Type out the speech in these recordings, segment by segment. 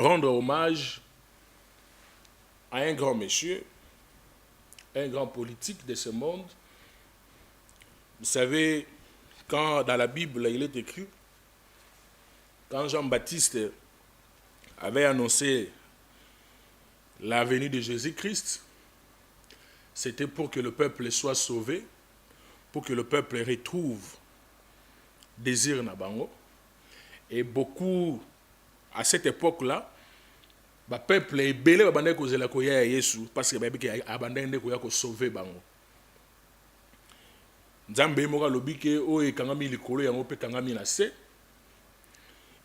rendre hommage à un grand monsieur, un grand politique de ce monde. Vous savez, quand dans la Bible, il est écrit, quand Jean-Baptiste avait annoncé la venue de Jésus-Christ, c'était pour que le peuple soit sauvé, pour que le peuple retrouve désir na bango. Et beaucoup, à cette époque-là, le peuple est belé parce que abandonné ko sauver bango. Nzambe moka lobike o e kangami likolo yango pe kangami na se.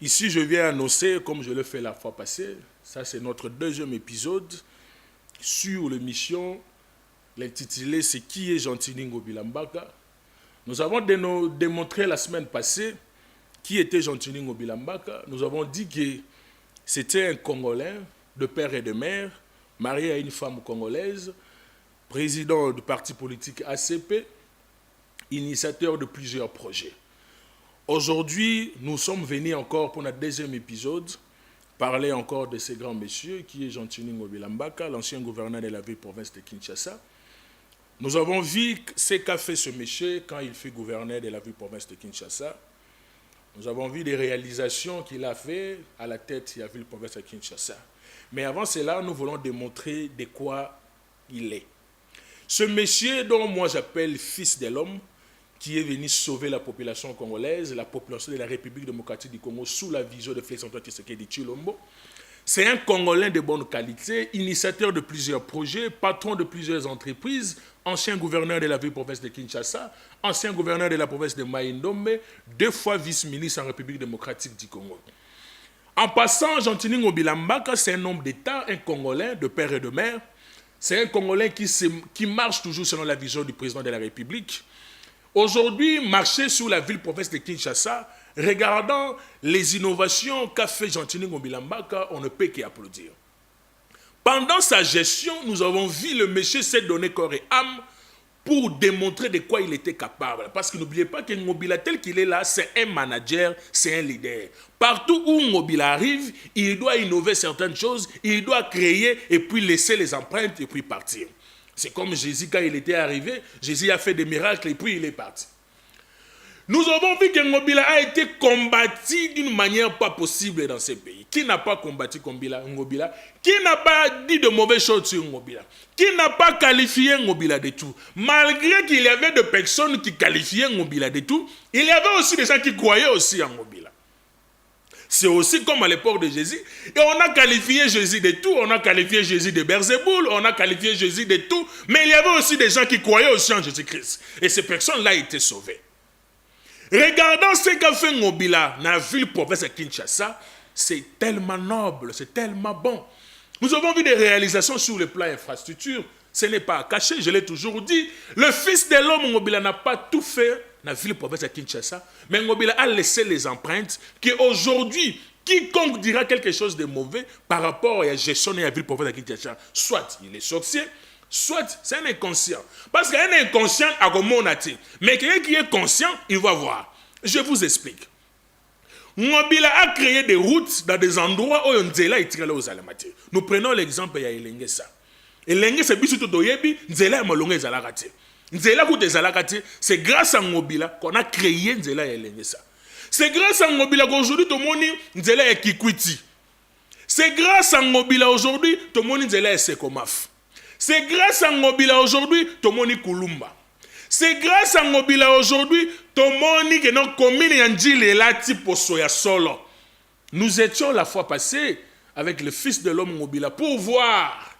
Ici, je viens annoncer, comme je l'ai fait la fois passée, ça c'est notre deuxième épisode sur l'émission l'intitulé c'est qui est Gentini Ngobila Mbaka. Nous avons démontré la semaine passée qui était Gentini Ngobila Mbaka. Nous avons dit que c'était un Congolais de père et de mère, marié à une femme congolaise, président du parti politique ACP, initiateur de plusieurs projets. Aujourd'hui, nous sommes venus encore pour notre deuxième épisode, parler encore de ce grand monsieur qui est Gentini Ngobila Mbaka, l'ancien gouverneur de la ville-province de Kinshasa. Nous avons vu ce qu'a fait ce monsieur quand il fut gouverneur de la ville-province de Kinshasa. Nous avons vu des réalisations qu'il a fait à la tête de la ville-province de Kinshasa. Mais avant cela, nous voulons démontrer de quoi il est. Ce monsieur dont moi j'appelle fils de l'homme, qui est venu sauver la population congolaise, la population de la République démocratique du Congo sous la vision de Félix-Antoine Tshisekedi Tshilombo. C'est un Congolais de bonne qualité, initiateur de plusieurs projets, patron de plusieurs entreprises, ancien gouverneur de la ville-province de Kinshasa, ancien gouverneur de la province de Mai-Ndombe, 2 fois vice-ministre en République démocratique du Congo. En passant, Gentini Ngobila Mbaka, c'est un homme d'État, un Congolais de père et de mère. C'est un Congolais qui marche toujours selon la vision du président de la République. Aujourd'hui, marcher sur la ville-province de Kinshasa, regardant les innovations qu'a fait Gentini Ngobila Mbaka, on ne peut qu'applaudir. Pendant sa gestion, nous avons vu le monsieur s'est donné corps et âme pour démontrer de quoi il était capable. Parce que n'oubliez pas que Ngobila, tel qu'il est là, c'est un manager, c'est un leader. Partout où Ngobila arrive, il doit innover certaines choses, il doit créer et puis laisser les empreintes et puis partir. C'est comme Jésus, quand il était arrivé, Jésus a fait des miracles et puis il est parti. Nous avons vu que Ngobila a été combattu d'une manière pas possible dans ce pays. Qui n'a pas combattu Ngobila? Qui n'a pas dit de mauvaises choses sur Ngobila? Qui n'a pas qualifié Ngobila de tout? Malgré qu'il y avait des personnes qui qualifiaient Ngobila de tout, il y avait aussi des gens qui croyaient aussi en Ngobila. C'est aussi comme à l'époque de Jésus. Et on a qualifié Jésus de tout. On a qualifié Jésus de Beelzéboul. On a qualifié Jésus de tout. Mais il y avait aussi des gens qui croyaient aussi en Jésus-Christ. Et ces personnes-là étaient sauvées. Regardons ce qu'a fait Ngobila dans la ville-province de Kinshasa. C'est tellement noble, c'est tellement bon. Nous avons vu des réalisations sur le plan infrastructure. Ce n'est pas à cacher, je l'ai toujours dit. Le fils de l'homme, Ngobila, n'a pas tout fait dans la ville-province de Kinshasa. Mais Ngobila a laissé les empreintes qu'aujourd'hui, quiconque dira quelque chose de mauvais par rapport à la gestion de la ville-province de Kinshasa, soit il est sorcier, soit c'est un inconscient. Parce qu'un inconscient a comme monati. Mais quelqu'un qui est conscient, il va voir. Je vous explique. Ngobila a créé des routes dans des endroits où on nzela itirala aux alamati. Nous prenons l'exemple ya Elengesa. Elengesa biso to doyebi nzela ya malonga ezalaka te. Nzela ko ezalaka te, c'est grâce à Ngobila qu'on a créé nzela ya Elengesa. C'est grâce à Ngobila qu'aujourd'hui to moni nzela ya Kikwiti. C'est grâce à Ngobila aujourd'hui to moni nzela ya Sekomaf. C'est grâce à Ngobila aujourd'hui, Tomoni Kulumba. C'est grâce à Ngobila aujourd'hui, Tomoni que notre commune Yandjil est là, type Soya Solo. Nous étions la fois passée avec le fils de l'homme Ngobila pour voir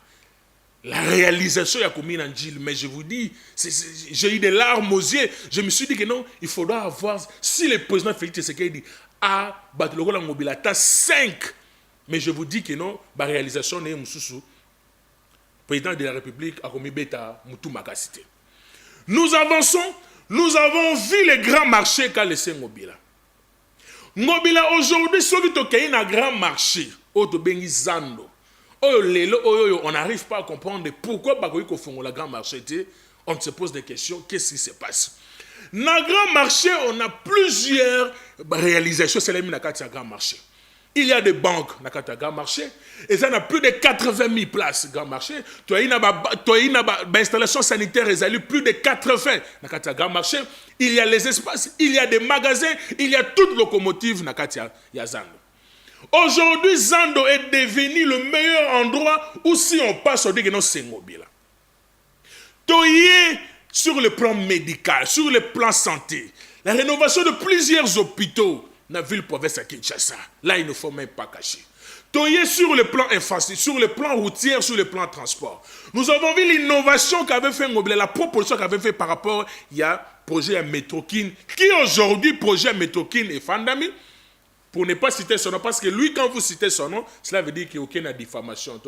la réalisation de la commune Yandjil. Mais je vous dis, j'ai eu des larmes aux yeux. Je me suis dit que non, il faudra avoir, si le président Félix Tshisekedi a battu le rôle Ngobila, t'as 5. Mais je vous dis que non, la réalisation n'est pas président de la République a commis bêta Moutou Makasité. Nous avançons, nous avons vu les grands marchés qu'a laissé Ngobila. Ngobila aujourd'hui, ceux qui ont un grand marché, Zando, on n'arrive pas à comprendre pourquoi Bakoïko font le grand marché. On se pose des questions, qu'est-ce qui se passe? Dans le grand marché, on a plusieurs réalisations, c'est les Minakati à grand marché. Il y a des banques dans le grand marché. Et ça, on a plus de 80 000 places dans le grand marché. Tu as une installation sanitaire, ils ont plus de 80 dans le grand marché. Il y a les espaces, il y a des magasins, il y a toutes locomotives dans le Zando. Aujourd'hui, Zando est devenu le meilleur endroit où si on passe, on dit que non, c'est mobile. Toyé sur le plan médical, sur le plan santé, la rénovation de plusieurs hôpitaux dans la ville-province à Kinshasa. Là, il ne faut même pas cacher. Toyé sur le plan infrastructure, sur le plan routier, sur le plan transport. Nous avons vu l'innovation qu'avait fait Mobile, la proposition qu'avait fait par rapport il y a projet à Metrokin, qui aujourd'hui, projet à Metrokin est Fandami, pour ne pas citer son nom, parce que lui, quand vous citez son nom, cela veut dire qu'il n'y a aucune diffamation.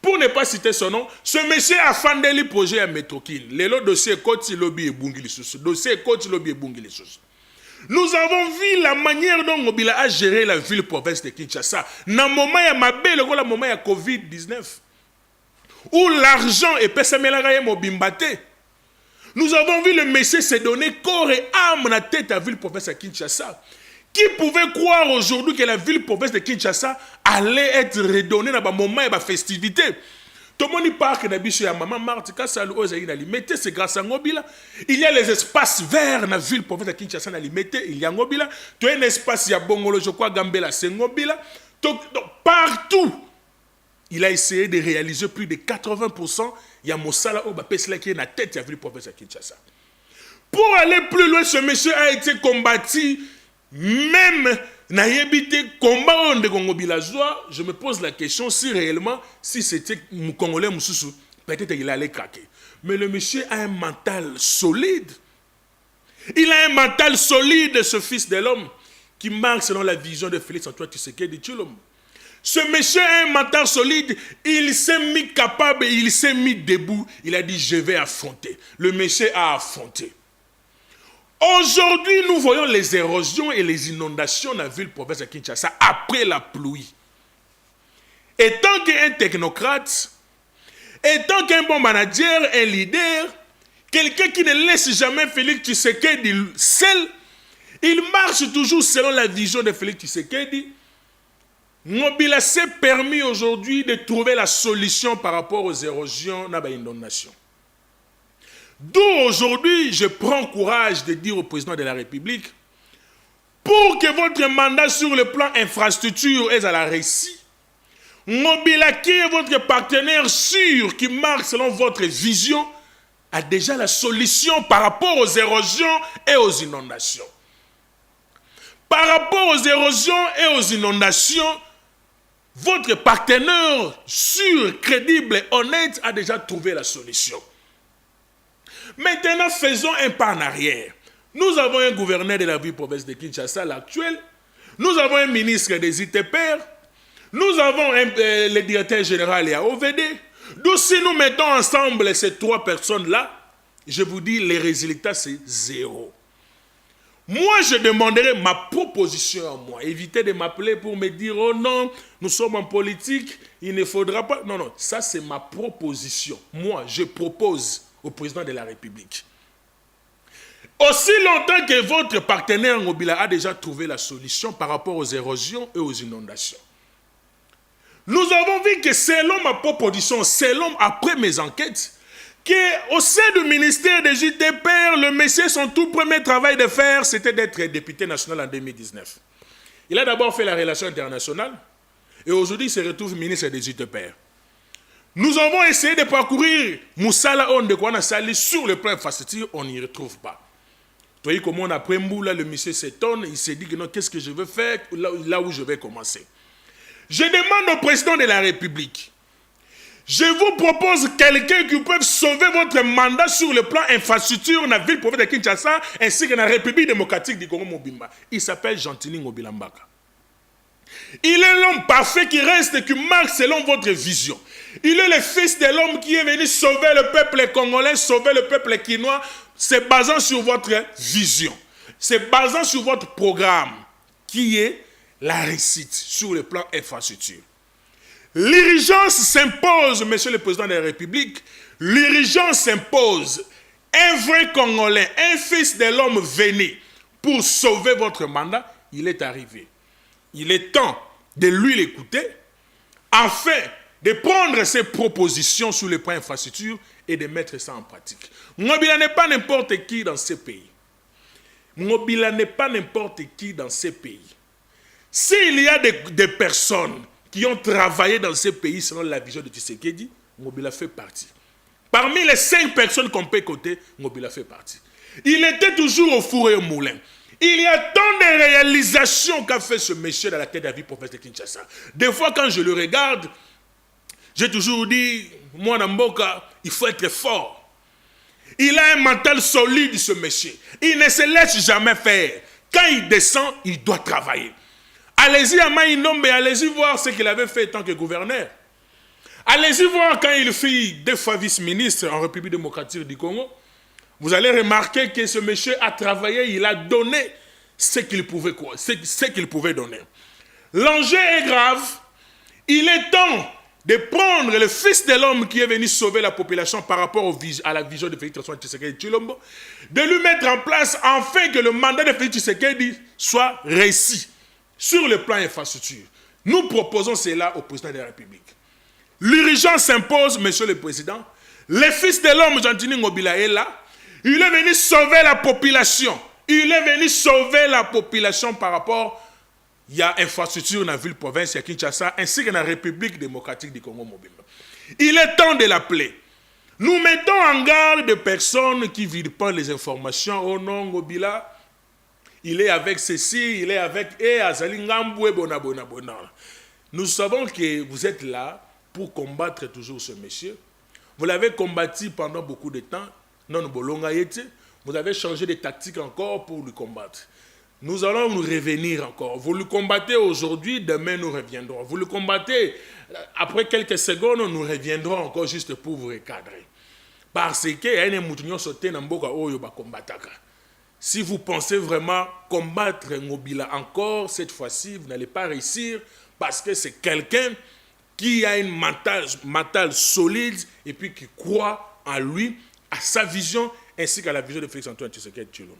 Pour ne pas citer son nom, ce monsieur a fondé le projet à Metrokin. Le dossier Koti Lobby et Bungili Sous. Dossier Koti Lobby et Bungili Sous. Nous avons vu la manière dont Mobila a géré la ville-province de Kinshasa. Dans le moment où il y a le moment de Covid-19, où l'argent est pessamélagaye mobimbate. Nous avons vu le monsieur se donner corps et âme dans la tête à la ville-province de Kinshasa. Qui pouvait croire aujourd'hui que la ville-province de Kinshasa allait être redonnée dans le moment de la festivité? Tout le monde parle que la maman Marthe, mettez c'est grâce à Ngobila. Il y a les espaces verts dans la ville-province de Kinshasa, il y a Ngobila. Tu as un espace, il y a Bongolo, je crois, Gambela, c'est Ngobila. Donc, partout, il a essayé de réaliser plus de 80%. Il y a Mossala Obapesla qui est dans la tête de la ville-province de Kinshasa. Pour aller plus loin, ce monsieur a été combattu. Même n'ayébité combat de Congo Bilazoa, je me pose la question si réellement, si c'était un Congolais Moussoussou, peut-être qu'il allait craquer. Mais le monsieur a un mental solide. Il a un mental solide, ce fils de l'homme, qui marche selon la vision de Félix Antoine Tshisekedi Tshilombo. Ce monsieur a un mental solide, il s'est mis capable, il s'est mis debout, il a dit je vais affronter. Le monsieur a affronté. Aujourd'hui, nous voyons les érosions et les inondations dans la ville-province de Kinshasa après la pluie. Étant qu'un technocrate, étant qu'un bon manager, un leader, quelqu'un qui ne laisse jamais Félix Tshisekedi seul, il marche toujours selon la vision de Félix Tshisekedi. Mobila s'est permis aujourd'hui de trouver la solution par rapport aux érosions dans les inondations. D'où aujourd'hui, je prends courage de dire au président de la République, pour que votre mandat sur le plan infrastructure est à la réussite, Mobila, qui est votre partenaire sûr, qui marche selon votre vision, a déjà la solution par rapport aux érosions et aux inondations. Par rapport aux érosions et aux inondations, votre partenaire sûr, crédible et honnête a déjà trouvé la solution. Maintenant, faisons un pas en arrière. Nous avons un gouverneur de la ville-province de Kinshasa, l'actuel. Nous avons un ministre des ITPR. Nous avons le directeur général et OVD. Donc, si nous mettons ensemble ces trois personnes-là, je vous dis, les résultats, c'est zéro. Moi, je demanderai ma proposition à moi. Évitez de m'appeler pour me dire, oh non, nous sommes en politique, il ne faudra pas. Non, non, ça, c'est ma proposition. Moi, je propose au président de la République. Aussi longtemps que votre partenaire Mobila a déjà trouvé la solution par rapport aux érosions et aux inondations. Nous avons vu que selon ma proposition, selon après mes enquêtes, qu'au sein du ministère des JTPR, le monsieur, son tout premier travail de faire, c'était d'être député national en 2019. Il a d'abord fait la relation internationale et aujourd'hui il se retrouve ministre des JTPR. Nous avons essayé de parcourir Moussala Onde Kwana Sali sur le plan infrastructure, on n'y retrouve pas. Vous voyez comment on a pris Mboula, le monsieur s'étonne, il s'est dit que non, qu'est-ce que je veux faire là où je vais commencer. Je demande au président de la République, je vous propose quelqu'un qui peut sauver votre mandat sur le plan infrastructure dans la ville-province de Kinshasa ainsi que dans la République démocratique du Congo Mobimba. Il s'appelle Gentini Ngobilambaka. Il est l'homme parfait qui reste, qui marche selon votre vision. Il est le fils de l'homme qui est venu sauver le peuple congolais, sauver le peuple quinois, se basant sur votre vision, se basant sur votre programme, qui est la réussite sur le plan infrastructure. L'urgence s'impose, monsieur le président de la République, l'urgence s'impose. Un vrai Congolais, un fils de l'homme venu pour sauver votre mandat, il est arrivé. Il est temps de lui l'écouter afin de prendre ses propositions sur les points infrastructure et de mettre ça en pratique. Ngobila n'est pas n'importe qui dans ce pays. Ngobila n'est pas n'importe qui dans ce pays. S'il y a des personnes qui ont travaillé dans ce pays selon la vision de Tshisekedi, Ngobila fait partie. Parmi les 5 personnes qu'on peut coter, Ngobila fait partie. Il était toujours au four et au moulin. Il y a tant de réalisations qu'a fait ce monsieur dans la tête de la vie province de Kinshasa. Des fois, quand je le regarde, j'ai toujours dit, moi, Namboka, il faut être fort. Il a un mental solide, ce monsieur. Il ne se laisse jamais faire. Quand il descend, il doit travailler. Allez-y à Maïnombe, allez-y voir ce qu'il avait fait en tant que gouverneur. Allez-y voir quand il fut 2 fois vice-ministre en République démocratique du Congo. Vous allez remarquer que ce monsieur a travaillé, il a donné ce qu'il pouvait donner. L'enjeu est grave. Il est temps de prendre le fils de l'homme qui est venu sauver la population par rapport à la vision de Félix Tshisekedi Tshilombo, de lui mettre en place afin que le mandat de Félix Tshisekedi soit réussi sur le plan infrastructure. Nous proposons cela au président de la République. L'urgence s'impose, monsieur le président. Le fils de l'homme, Jean-Denis Ngobila, est là. Il est venu sauver la population. Il est venu sauver la population par rapport il y a infrastructure dans la ville-province, il y a Kinshasa, ainsi que dans la République démocratique du Congo-Mobimba. Il est temps de l'appeler. Nous mettons en garde des personnes qui ne vident pas les informations. Oh non, Ngobila, il est avec ceci, il est avec Azali Ngamboué, bona. Nous savons que vous êtes là pour combattre toujours ce monsieur. Vous l'avez combattu pendant beaucoup de temps. Non, vous avez changé de tactique encore pour le combattre. Nous allons nous revenir encore. Vous le combattez aujourd'hui, demain nous reviendrons. Vous le combattez, après quelques secondes, nous reviendrons encore juste pour vous recadrer. Parce que si vous pensez vraiment combattre Ngobila encore, cette fois-ci, vous n'allez pas réussir parce que c'est quelqu'un qui a une mentale solide et puis qui croit en lui, à sa vision, ainsi qu'à la vision de Félix Antoine Tshisekedi Tshilombo.